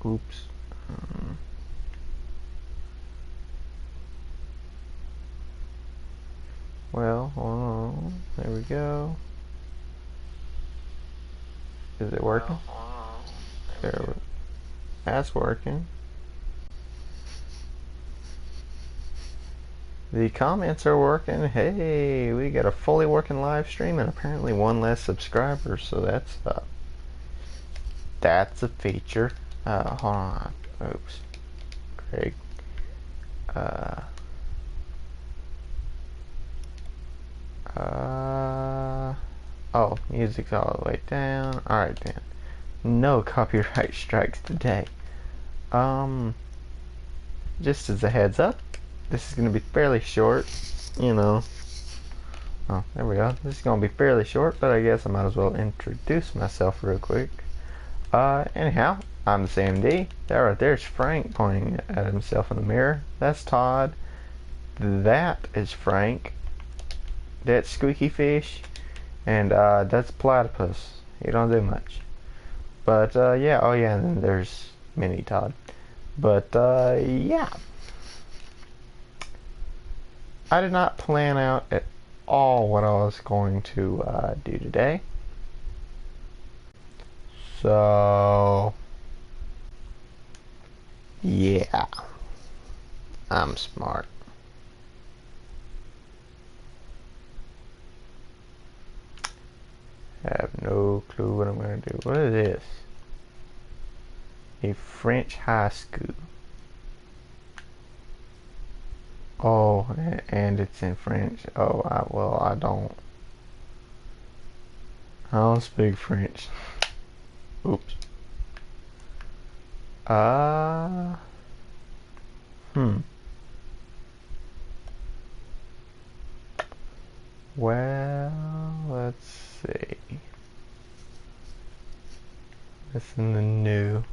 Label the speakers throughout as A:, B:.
A: Oops. Um, well, hold on. There we go. Is it working? There. That's working. The comments are working. Hey, we got a fully working live stream and apparently one less subscriber, so that's a feature. Hold on. Oops. Craig. Oh, music's all the way down. Alright then. No copyright strikes today. Just as a heads up, this is going to be fairly short, you know. Oh, there we go. This is going to be fairly short, but I guess I might as well introduce myself real quick. Anyhow, I'm the CMD. There's Frank pointing at himself in the mirror. That's Todd. That is Frank. That's Squeaky Fish. And that's Platypus. He don't do much. But yeah, oh yeah, and then there's Mini Todd. But yeah. I did not plan out at all what I was going to do today. So yeah, I'm smart. I have no clue what I'm going to do. What is this? A French high school. Oh, and it's in French. Oh, I don't speak French. Oops. Well, let's see. Listen to new.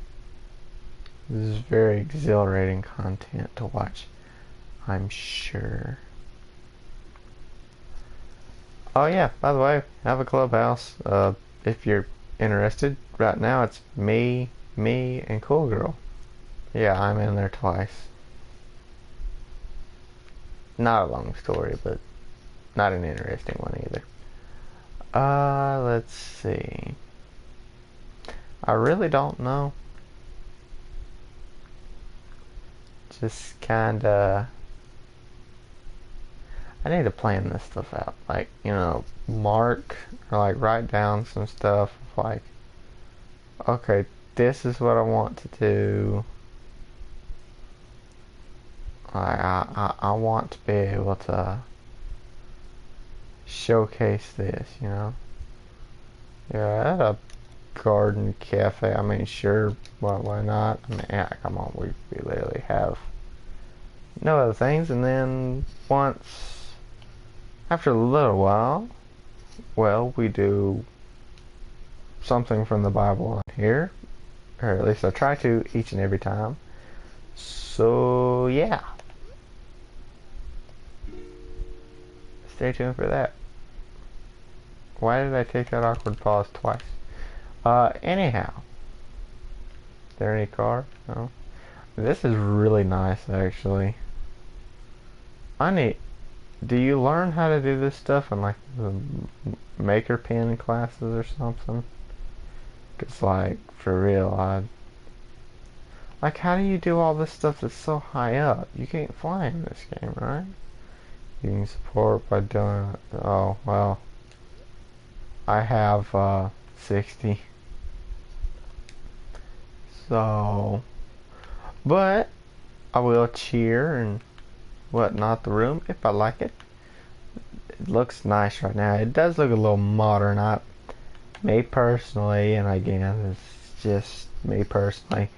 A: This is very exhilarating content to watch, I'm sure. Oh yeah, by the way, I have a clubhouse. If you're interested, right now it's me, and Cool Girl. Yeah, I'm in there twice. Not a long story, but not an interesting one either. Let's see. I really don't know. Just kinda... I need to plan this stuff out. Like, you know, mark or like write down some stuff. Like, okay, this is what I want to do. I want to be able to showcase this, you know. Yeah, at a garden cafe. I mean, sure, why not? I mean, yeah, come on, we literally have no other things. And then once, after a little while, well, we do something from the Bible on here, or at least I try to each and every time. So yeah, stay tuned for that. Why did I take that awkward pause twice? Anyhow, is there any car? No. This is really nice, actually. Do you learn how to do this stuff in like the maker pen classes or something? Cause like, for real, like, how do you do all this stuff that's so high up? You can't fly in this game, right? You can support by doing it. Oh, well. I have, 60. So, but I will cheer and whatnot the room if I like it. It looks nice right now. It does look a little modern. Me personally, and again, it's just me personally,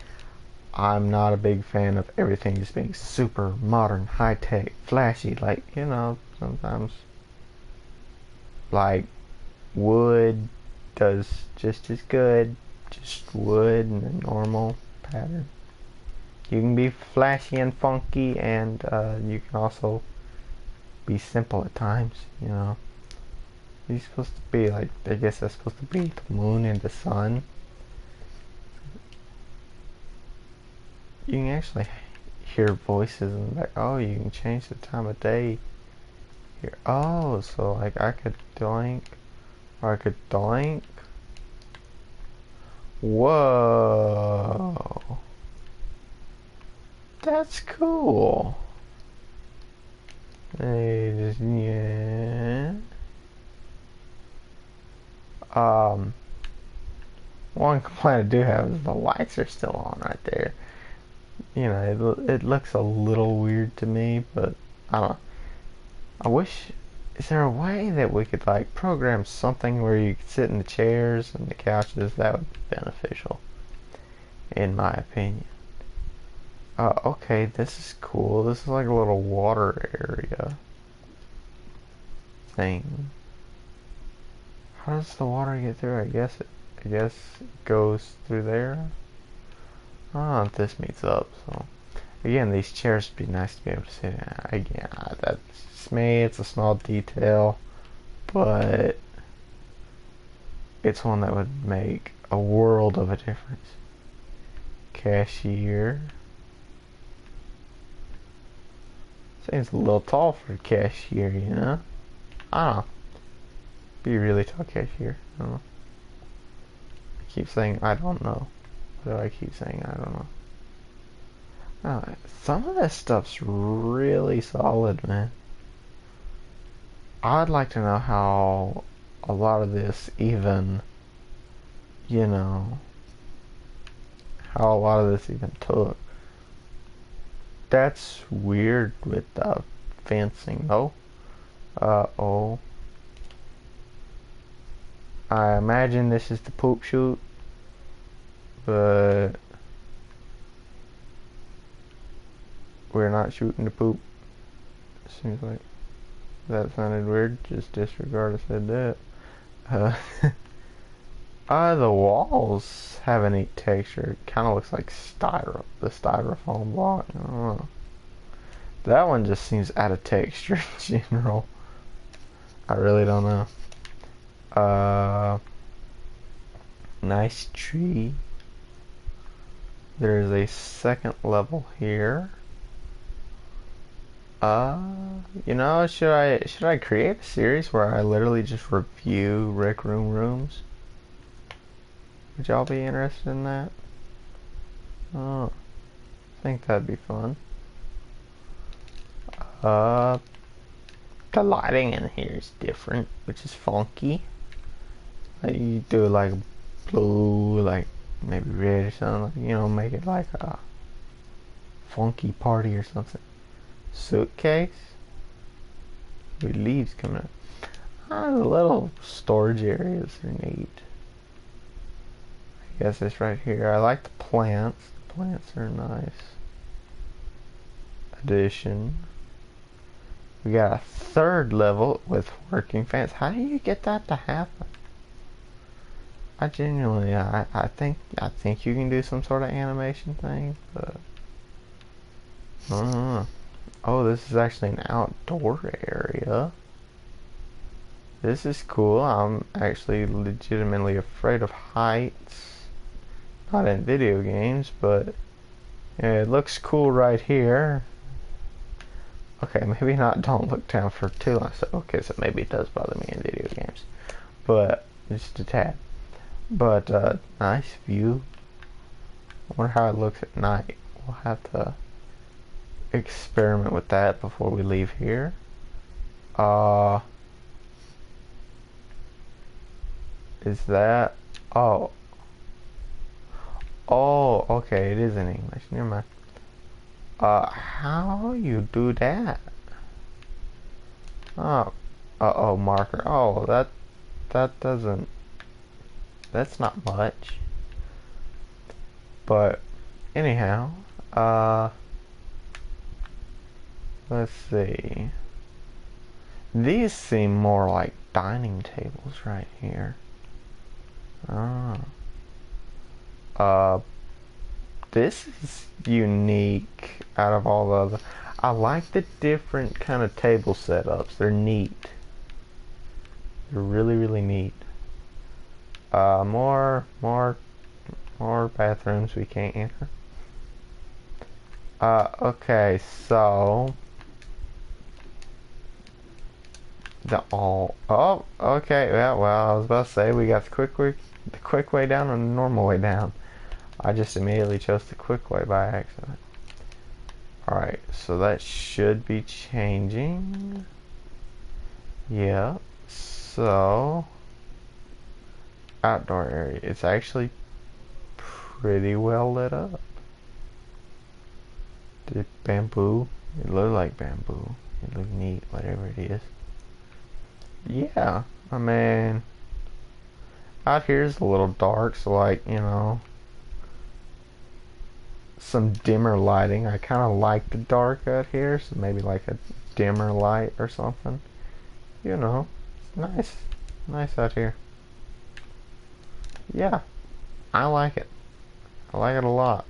A: I'm not a big fan of everything just being super modern, high-tech, flashy. Like, you know, sometimes, like, wood does just as good. Just wood and a normal pattern. You can be flashy and funky, and you can also be simple at times, you know. You're supposed to be like, I guess that's supposed to be the moon and the sun. You can actually hear voices in the back. Oh, you can change the time of day here. Oh, so like I could doink, or I could doink. Whoa. That's cool. Yeah. One complaint I do have is the lights are still on right there. You know, it looks a little weird to me, but I don't know. I wish, is there a way that we could like program something where you could sit in the chairs and the couches? That would be beneficial, in my opinion. Okay, this is cool. This is like a little water area thing. How does the water get through? I guess it goes through there. I don't know if this meets up. So again, these chairs would be nice to be able to sit in. Again, that's me. It's a small detail, but it's one that would make a world of a difference. Cashier. Seems a little tall for a cashier, you know? I don't know. Be a really tall cashier. I don't know. I keep saying I don't know. What do I keep saying? I don't know. Some of this stuff's really solid, man. I'd like to know how a lot of this even, you know, how a lot of this even took. That's weird with the fencing. Oh. Oh. I imagine this is the poop chute, but we're not shooting the poop. Seems like that sounded weird. Just disregard I said that. The walls have a neat texture. It kind of looks like the styrofoam block. I don't know. That one just seems out of texture in general. I really don't know. Nice tree. There's a second level here. You know, should I create a series where I literally just review Rec Room rooms? Would y'all be interested in that? Oh, I think that'd be fun. The lighting in here is different, which is funky. Like you do like blue, like maybe red or something. You know, make it like a funky party or something. Suitcase with leaves coming up. The little storage areas are neat. I guess it's right here. I like the plants. The plants are nice addition. We got a third level with working fans. How do you get that to happen? I genuinely, I think you can do some sort of animation thing, but I don't know. Oh, this is actually an outdoor area. This is cool. I'm actually legitimately afraid of heights. Not in video games, but yeah, it looks cool right here. Okay, maybe not don't look down for too long. So, okay, so maybe it does bother me in video games. But, just a tad. But, nice view. I wonder how it looks at night. We'll have to experiment with that before we leave here. Is that... Oh. Oh, okay, it is in English. Never mind. How you do that? Oh. Uh-oh, marker. Oh, that doesn't... That's not much. But, anyhow, let's see. These seem more like dining tables right here. This is unique out of all the other. I like the different kind of table setups. They're neat. They're really, really neat. More bathrooms we can't enter. Okay, so okay, yeah, well, I was about to say we got the quick way down and the normal way down. I just immediately chose the quick way by accident. Alright, so that should be changing. Yeah, so outdoor area. It's actually pretty well lit up. The bamboo, it looked like bamboo. It looked neat, whatever it is. Yeah, I mean, out here is a little dark, so like, some dimmer lighting. I kind of like the dark out here, so maybe like a dimmer light or something. Nice. Nice out here. Yeah, I like it. I like it a lot.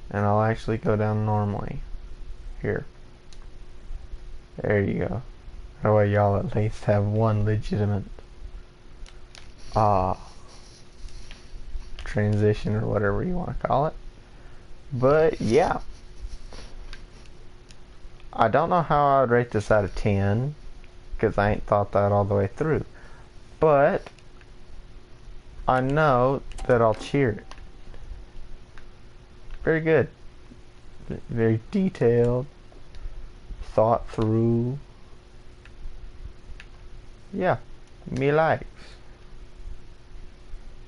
A: And I'll actually go down normally. Here. There you go. That way y'all at least have one legitimate transition or whatever you want to call it. But yeah. I don't know how I would rate this out of 10 because I ain't thought that all the way through. But I know that I'll cheer it. Very good. Very detailed. Thought through. Yeah. Me likes.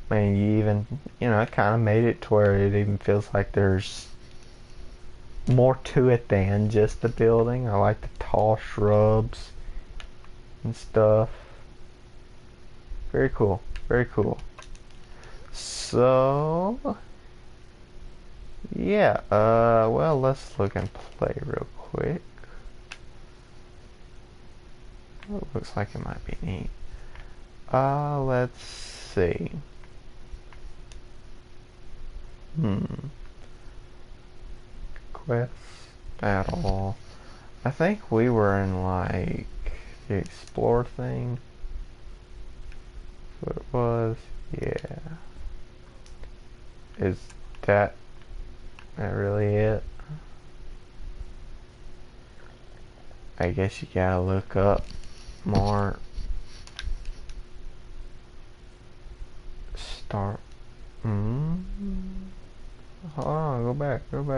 A: I mean, you even, it kind of made it to where it even feels like there's more to it than just the building. I like the tall shrubs and stuff. Very cool. Very cool. So, yeah, well, let's look and play real quick. Oh, it looks like it might be neat. Let's see. Quest, battle. I think we were in, like, the explore thing. That's what it was. Yeah. Is that really it? I guess you gotta look up more. Start. Hold on, go back. Hold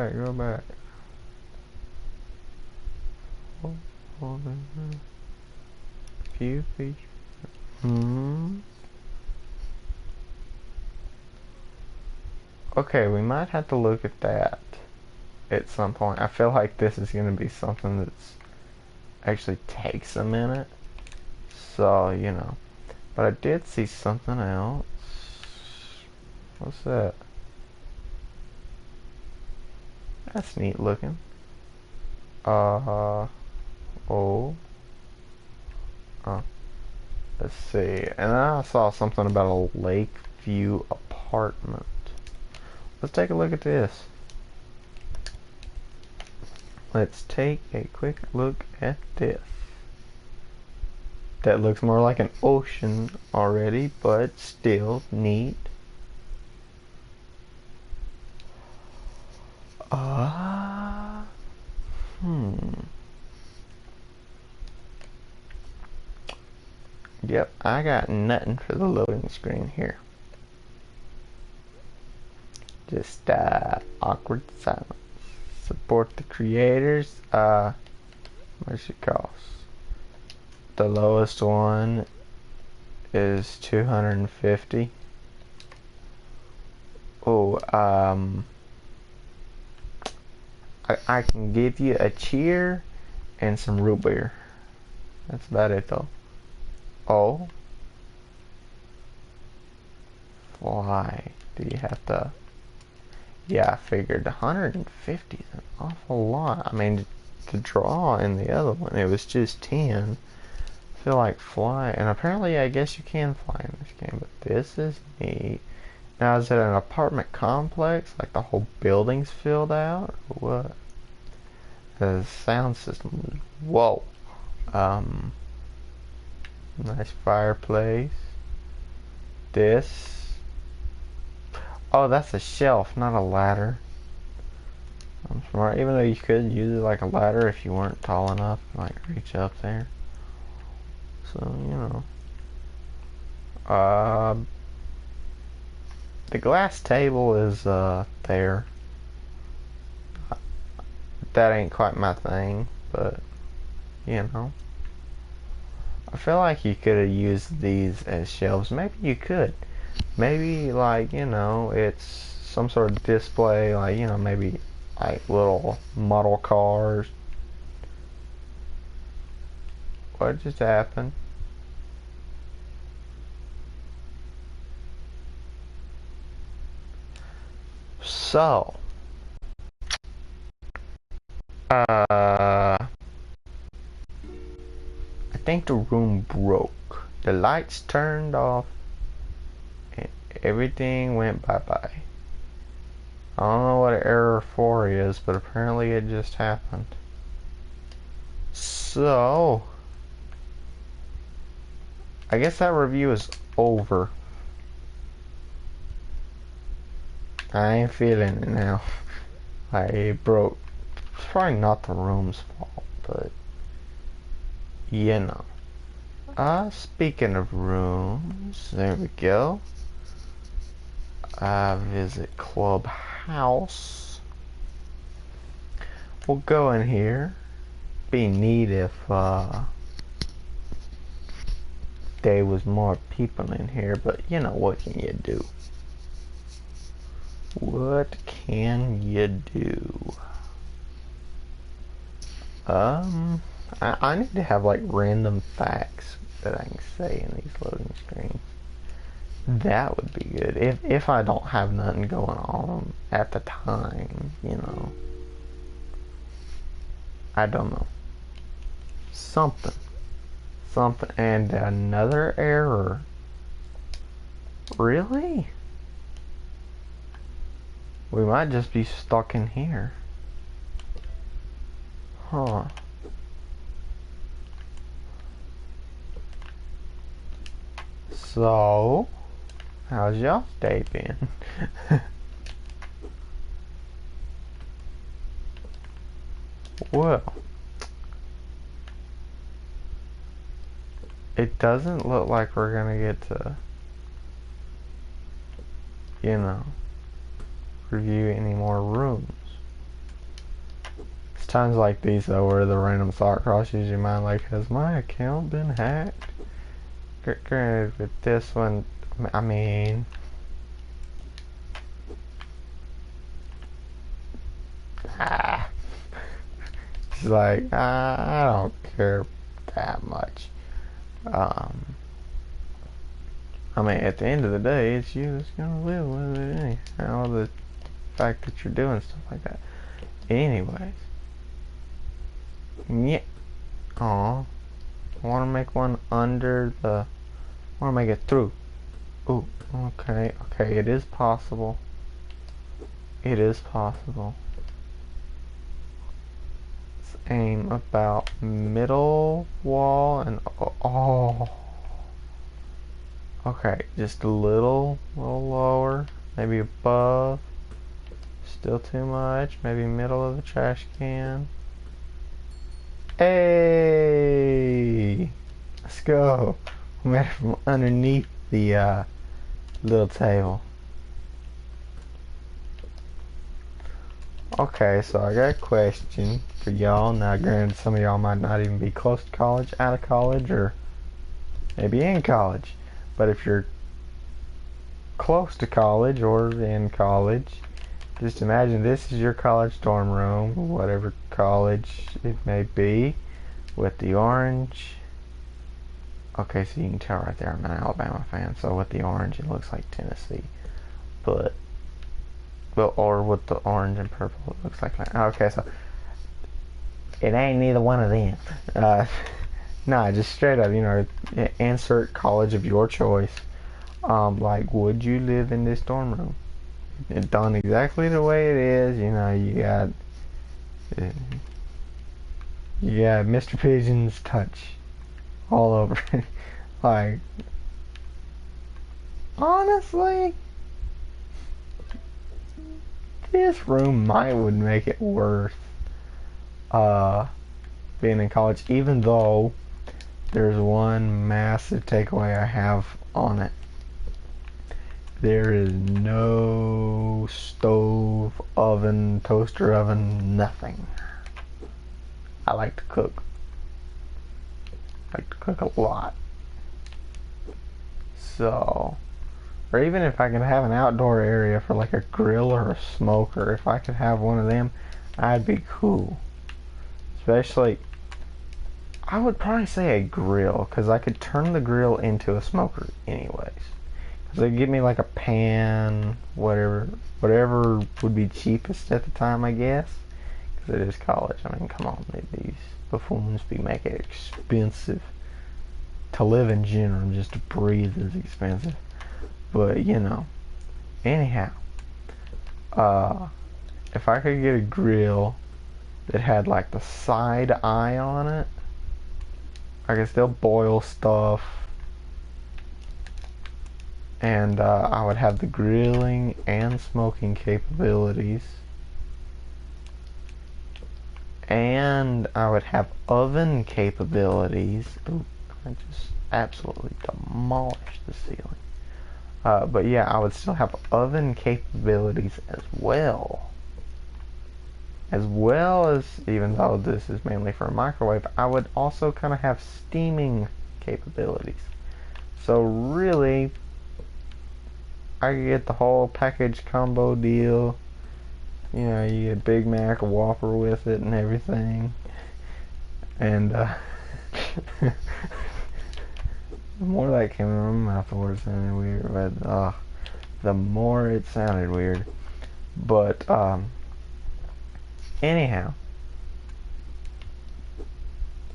A: on. Few features. Okay, we might have to look at that at some point. I feel like this is going to be something that's actually takes a minute. So, But I did see something else. What's that? That's neat looking. Let's see. And then I saw something about a lake view apartment. Let's take a look at this. Let's take a quick look at this. That looks more like an ocean already, but still neat. Yep, I got nothing for the loading screen here. Just awkward silence. Support the creators. What's it cost? The lowest one is 250. Oh, I can give you a cheer and some root beer. That's about it though. Oh. Fly. Do you have to? Yeah, I figured 150 is an awful lot. I mean, to draw in the other one, it was just 10. I feel like fly, and apparently I guess you can fly in this game, but this is neat. Now, is it an apartment complex? Like the whole building's filled out? Or what? The sound system. Whoa. Nice fireplace. This. Oh, that's a shelf, not a ladder. I'm smart, even though you could use it like a ladder if you weren't tall enough to like reach up there. So, you know. The glass table is there. That ain't quite my thing, but you know. I feel like you could have used these as shelves. Maybe you could. Maybe like, you know, it's some sort of display, like, you know, maybe like little model cars. What just happened? So, I think the room broke. The lights turned off and everything went bye-bye. I don't know what error 4 is, but apparently it just happened. So, I guess that review is over. I ain't feeling it now. I broke. It's probably not the room's fault, but you know. Speaking of rooms, there we go. Visit Clubhouse. We'll go in here. Be neat if there was more people in here, but you know, what can you do? What can you do? I need to have like random facts that I can say in these loading screens. That would be good. If I don't have nothing going on at the time, you know. I don't know. Something. And another error. Really? We might just be stuck in here. Huh. So, how's y'all's day been? Well, it doesn't look like we're gonna get to, you know, review any more rooms. It's times like these though where the random thought crosses your mind, like, has my account been hacked? Granted, with this one, I mean, it's like, I don't care that much. I mean, at the end of the day, it's you that's gonna live with it anyway. The fact that you're doing stuff like that. Anyways. Yeah. Aw. I wanna make one under the... I wanna make it through. Ooh, okay, it is possible. It is possible. Let's aim about middle wall and... Oh. Okay, just a little lower. Maybe above. Still too much. Maybe middle of the trash can. Hey! Let's go. We made it from underneath the little table. Okay, so I got a question for y'all. Now, granted, some of y'all might not even be close to college, out of college, or maybe in college. But if you're close to college or in college, just imagine this is your college dorm room, whatever college it may be, with the orange. Okay, so you can tell right there I'm an Alabama fan, so with the orange it looks like Tennessee. But, well, or with the orange and purple it looks like... Okay, so it ain't neither one of them. Nah, just straight up, you know, insert college of your choice. Like, would you live in this dorm room? It's done exactly the way it is, you know, you got Mr. Pigeon's touch all over it. Like, honestly, this room would make it worth being in college, even though there's one massive takeaway I have on it. There is no stove, oven, toaster oven, nothing. I like to cook. I like to cook a lot. So, or even if I could have an outdoor area for like a grill or a smoker, if I could have one of them, I'd be cool. Especially, I would probably say a grill, because I could turn the grill into a smoker anyways. Because they'd give me like a pan, whatever would be cheapest at the time, I guess. Because it is college. I mean, come on, these buffoons be making it expensive. To live in general, just to breathe is expensive. But, anyhow, if I could get a grill that had like the side eye on it, I could still boil stuff, and I would have the grilling and smoking capabilities, and I would have oven capabilities. Ooh, I just absolutely demolished the ceiling. But yeah, I would still have oven capabilities as well. As well as, even though this is mainly for a microwave, I would also kind of have steaming capabilities. So really, I could get the whole package combo deal. You get Big Mac, a Whopper with it and everything. And the more that came out of my mouth, the more it sounded weird. But the more it sounded weird. But anyhow,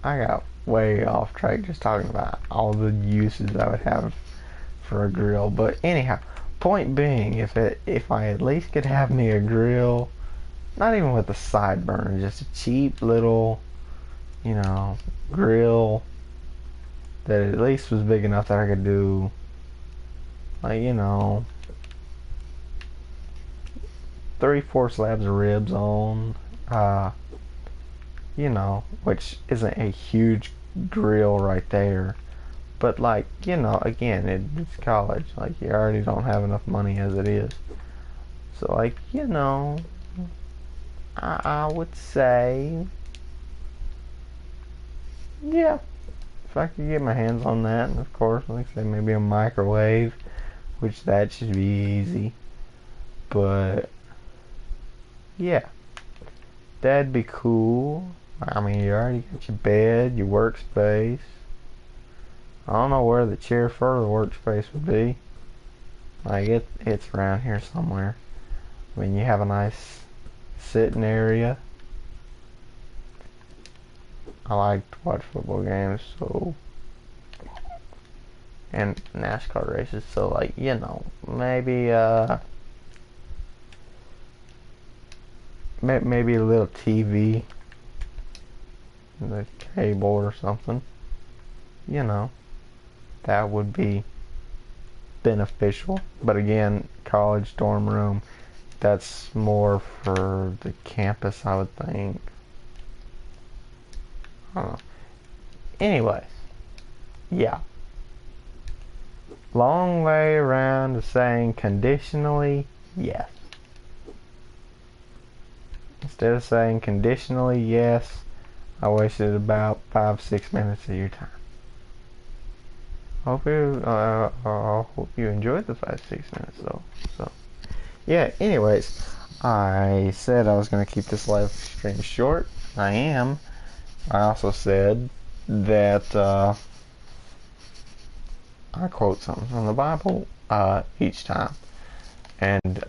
A: I got way off track just talking about all the uses I would have for a grill. But anyhow, point being, if I at least could have me a grill, not even with a side burner, just a cheap little, grill that at least was big enough that I could do, like, 3-4 slabs of ribs on, which isn't a huge grill right there. But like, again, it's college. Like, you already don't have enough money as it is. So like, I would say, yeah, if I could get my hands on that, and of course, like I say, maybe a microwave, which that should be easy. But yeah, that'd be cool. I mean, you already got your bed, your workspace. I don't know where the chair for the workspace would be. Like, it's around here somewhere. I mean, you have a nice sitting area. I like to watch football games, and NASCAR races, so like, maybe maybe a little TV, the cable or something. That would be beneficial. But again, college dorm room, that's more for the campus, I would think. I don't know. Anyways, yeah. Long way around to saying conditionally yes. Instead of saying conditionally yes, I wasted about 5-6 minutes of your time. I hope you enjoyed the 5-6 minutes though. So yeah, anyways, I said I was going to keep this live stream short. I am. I also said that I quote something from the Bible each time, and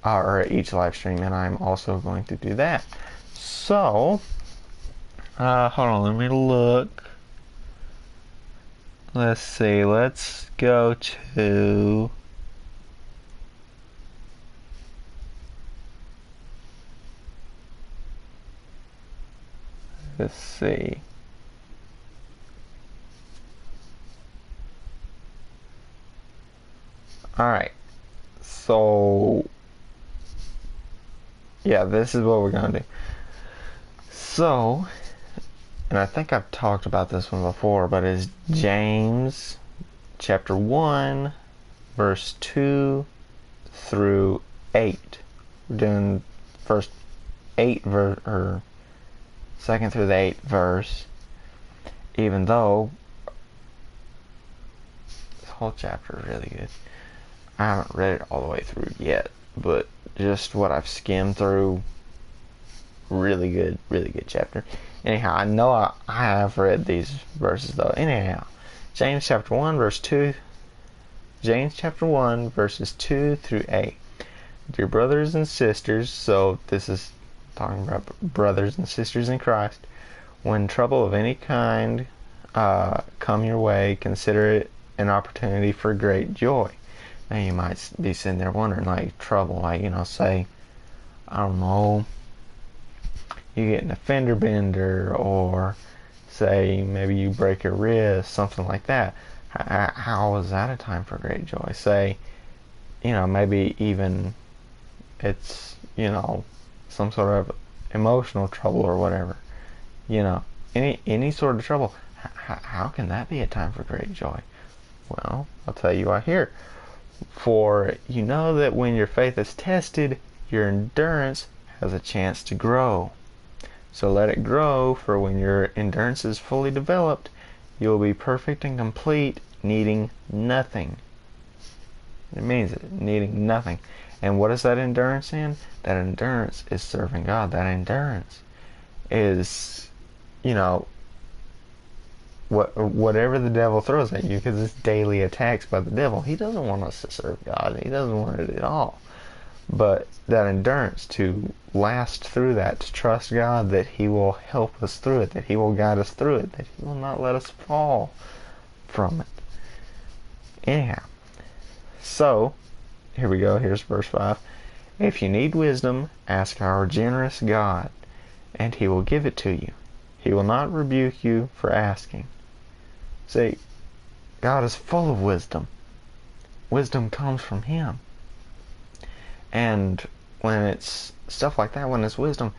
A: or each live stream, and I'm also going to do that. So hold on, let me look. Let's see, let's go to let's see. Alright, so yeah, this is what we're going to do. So, and I think I've talked about this one before, but it's James chapter 1, verse 2 through 8. We're doing first 8 or second through the 8th verse, even though this whole chapter is really good. I haven't read it all the way through yet, but just what I've skimmed through, really good chapter. Anyhow, I know I have read these verses though. Anyhow, James chapter 1 verse 2, James chapter 1 verses 2 through 8. Dear brothers and sisters, so this is talking about brothers and sisters in Christ, when trouble of any kind come your way, consider it an opportunity for great joy. Now you might be sitting there wondering, like, trouble, like, say, I don't know, you get an fender bender, or say maybe you break your wrist, something like that. How is that a time for great joy? Say, maybe even it's, some sort of emotional trouble or whatever. Any sort of trouble. How can that be a time for great joy? Well, I'll tell you right here. For you know that when your faith is tested, your endurance has a chance to grow. So let it grow, for when your endurance is fully developed, you will be perfect and complete, needing nothing. It means it, needing nothing. And what is that endurance in? That endurance is serving God. That endurance is, whatever the devil throws at you, because it's daily attacks by the devil. He doesn't want us to serve God. He doesn't want it at all. But that endurance to last through that, to trust God that He will help us through it, that He will guide us through it, that He will not let us fall from it. Anyhow, so here we go. Here's verse 5. If you need wisdom, ask our generous God, and He will give it to you. He will not rebuke you for asking. See, God is full of wisdom. Wisdom comes from Him. And when it's stuff like that, when it's wisdom,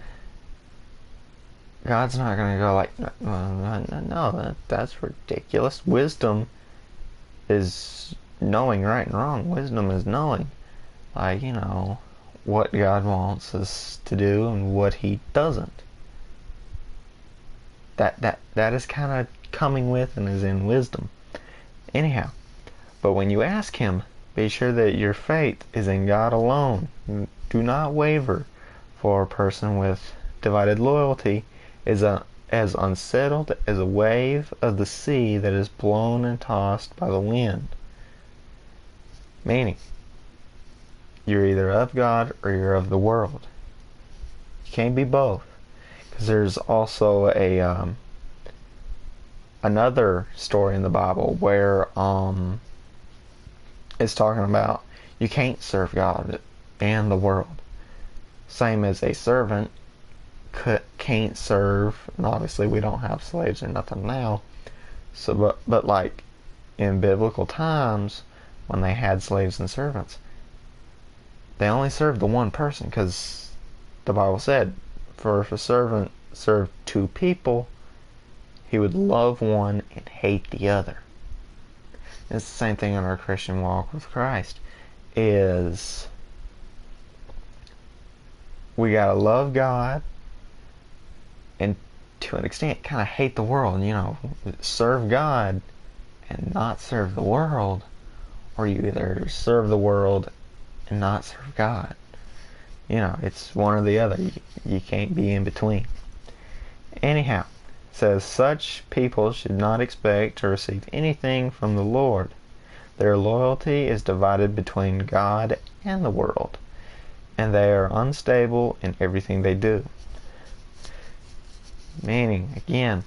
A: God's not going to go like, no, that's ridiculous. Wisdom is knowing right and wrong. Wisdom is knowing, like, what God wants us to do and what He doesn't. That is kind of coming with and is in wisdom. Anyhow, but when you ask Him, be sure that your faith is in God alone. Do not waver, for a person with divided loyalty is as unsettled as a wave of the sea that is blown and tossed by the wind. Meaning, you're either of God or you're of the world. You can't be both. Because there's also another story in the Bible where it's talking about you can't serve God and the world. Same as a servant can't serve, and obviously we don't have slaves or nothing now. So, but like in biblical times, when they had slaves and servants, they only served the one person, because the Bible said, for if a servant served two people, he would love one and hate the other. It's the same thing in our Christian walk with Christ. Is we gotta love God and to an extent kind of hate the world. Serve God and not serve the world, or you either serve the world and not serve God. It's one or the other. You can't be in between. Anyhow, it says such people should not expect to receive anything from the Lord. Their loyalty is divided between God and the world, and they are unstable in everything they do. Meaning, again,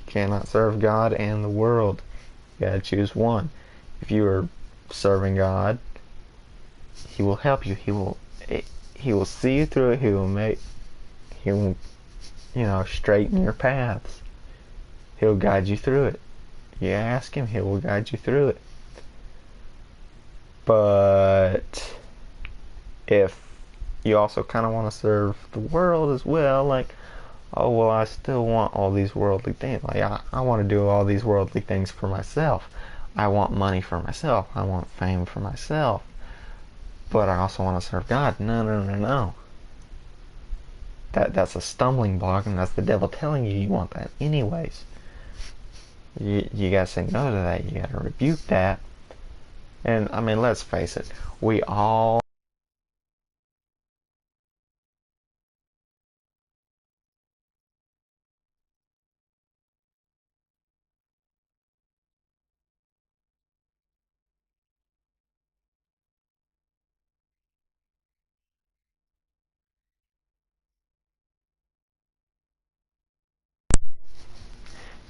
A: you cannot serve God and the world. You gotta choose one. If you are serving God, He will help you. He will see you through it. He will straighten your paths. He'll guide you through it. You ask Him, He will guide you through it. But if you also kind of want to serve the world as well. Like, oh, well, I still want all these worldly things. Like, I want to do all these worldly things for myself. I want money for myself. I want fame for myself. But I also want to serve God. No, no, no, no. That's a stumbling block, and that's the devil telling you want that anyways. You gotta say no to that. You gotta rebuke that. And, I mean, let's face it. We all...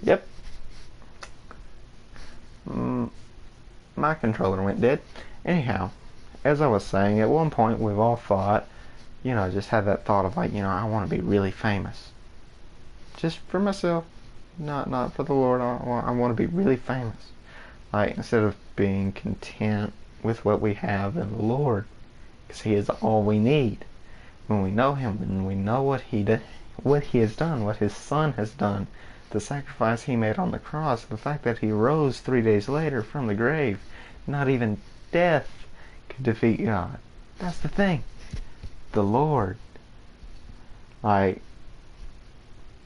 A: Yep. My controller went dead. Anyhow, as I was saying, at one point we've all thought, just had that thought of like, I want to be really famous. Just for myself, not for the Lord. I want to be really famous. Like, instead of being content with what we have in the Lord, because He is all we need. When we know Him, when we know what He has done, what His Son has done, the sacrifice He made on the cross, the fact that He rose 3 days later from the grave, not even death could defeat God. That's the thing. The Lord. Like,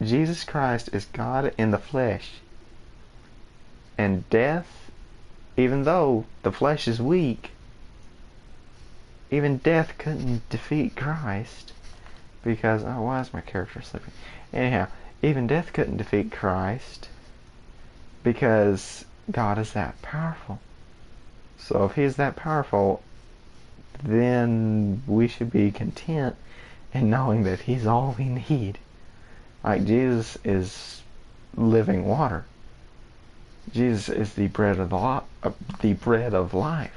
A: Jesus Christ is God in the flesh. And death, even though the flesh is weak, even death couldn't defeat Christ. Because, why is my character sleeping? Anyhow, even death couldn't defeat Christ. Because God is that powerful. So if He's that powerful, then we should be content in knowing that He's all we need. Like, Jesus is living water. Jesus is the bread of life.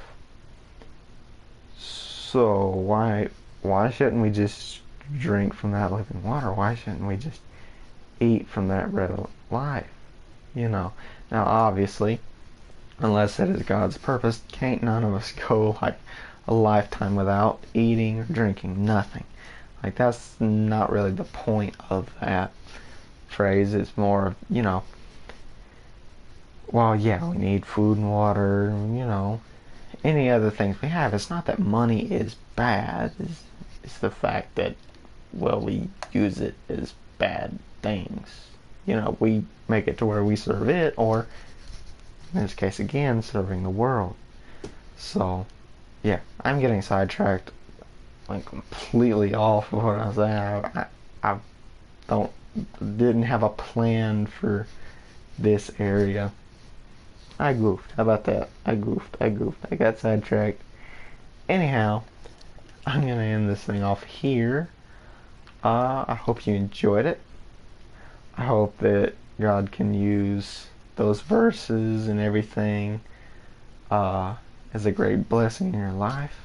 A: So why shouldn't we just drink from that living water? Why shouldn't we just eat from that bread of life? Now obviously, unless that is God's purpose, can't none of us go like a lifetime without eating or drinking nothing. Like, that's not really the point of that phrase. It's more of, well, yeah, we need food and water, any other things we have. It's not that money is bad. It's the fact that, well, we use it as bad things. We make it to where we serve it, or in this case again, serving the world. So, yeah, I'm getting sidetracked, like, completely off of what I was saying. I didn't have a plan for this area. I goofed. How about that? I goofed. I got sidetracked. Anyhow, I'm gonna end this thing off here. I hope you enjoyed it. I hope that God can use those verses and everything as a great blessing in your life.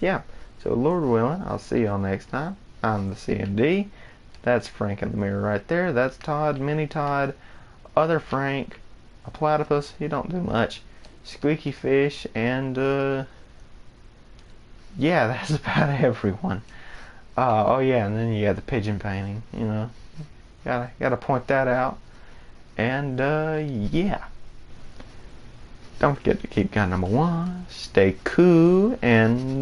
A: Yeah. So, Lord willing, I'll see y'all next time. I'm the CMD. That's Frank in the mirror right there. That's Todd, Mini Todd, other Frank, a platypus. He don't do much. Squeaky fish, and yeah, that's about everyone. Oh yeah, and then you got the pigeon painting. Gotta point that out. And yeah. Don't forget to keep guy number one. Stay cool and